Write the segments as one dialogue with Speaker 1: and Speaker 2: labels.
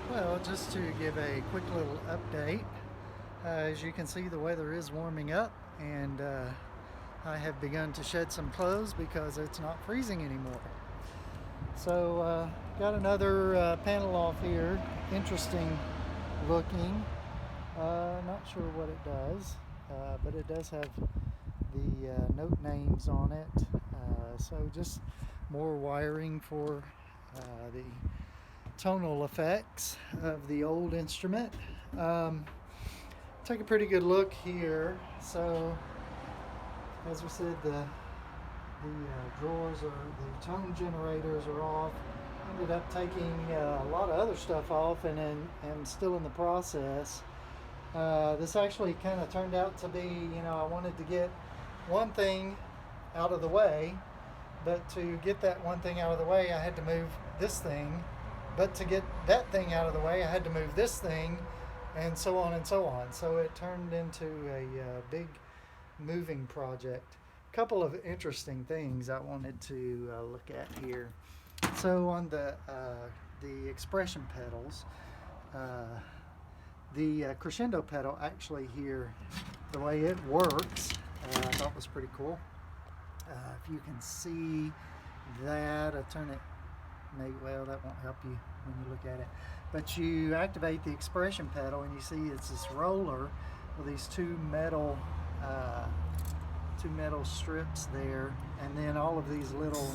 Speaker 1: Well, just to give a quick little update, as you can see, the weather is warming up, and I have begun to shed some clothes because it's not freezing anymore. So, got another panel off here, interesting looking. Not sure what it does, but it does have the note names on it. So, just more wiring for the tonal effects of the old instrument. Take a pretty good look here. So, as we said, the drawers or the tone generators are off. Ended up taking a lot of other stuff off, and still in the process. This actually kind of turned out to be, I wanted to get one thing out of the way, but to get that one thing out of the way, I had to move this thing. But to get that thing out of the way, I had to move this thing, and so on and so on. So it turned into a big moving project. A couple of interesting things I wanted to look at here. So on the expression pedals, the crescendo pedal actually here, the way it works, I thought was pretty cool. If you can see that, I turn it. Well, that won't help you when you look at it. But you activate the expression pedal, and you see it's this roller with these two metal strips there, and then all of these little,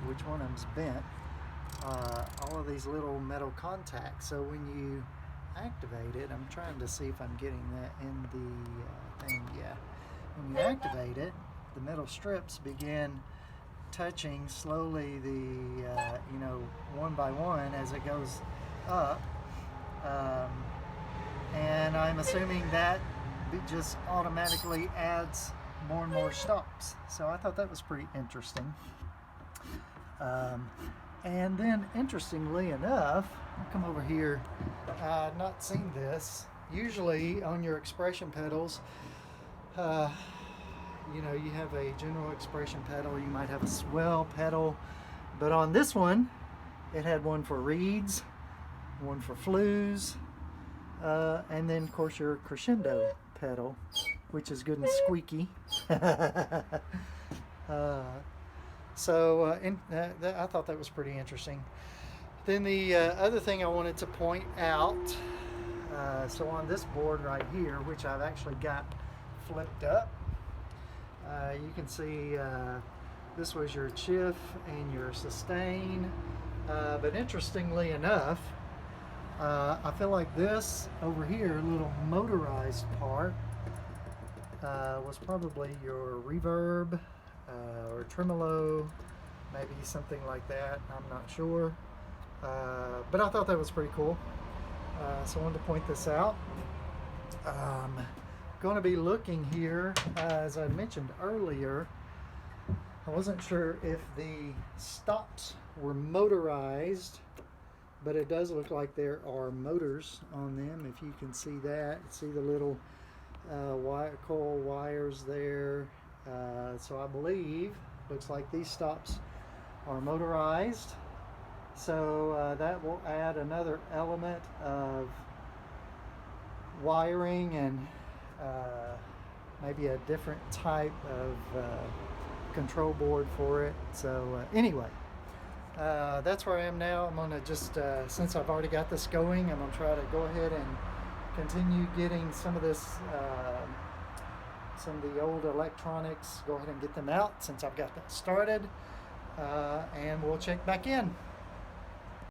Speaker 1: which one of them's bent, all of these little metal contacts. So when you activate it, I'm trying to see if I'm getting that in the thing. Yeah. When you activate it, the metal strips begin touching slowly the one by one as it goes up, and I'm assuming that it just automatically adds more and more stops. So I thought that was pretty interesting. And then interestingly enough, I'll come over here. I've not seen this. Usually on your expression pedals, you have a general expression pedal, you might have a swell pedal, but on this one, it had one for reeds, one for flues, and then of course your crescendo pedal, which is good and squeaky. I thought that was pretty interesting. Then the other thing I wanted to point out, so on this board right here, which I've actually got flipped up, you can see this was your chiff and your sustain, but interestingly enough, I feel like this over here, little motorized part, was probably your reverb or tremolo, maybe something like that. I'm not sure, but I thought that was pretty cool. So I wanted to point this out. Going to be looking here, as I mentioned earlier, I wasn't sure if the stops were motorized, but it does look like there are motors on them. If you can see that, see the little coil wires there. So I believe, looks like these stops are motorized. So that will add another element of wiring and maybe a different type of control board for it. So anyway, that's where I am now. I'm going to just, since I've already got this going, I'm going to try to go ahead and continue getting some of this, some of the old electronics, go ahead and get them out since I've got that started, and we'll check back in.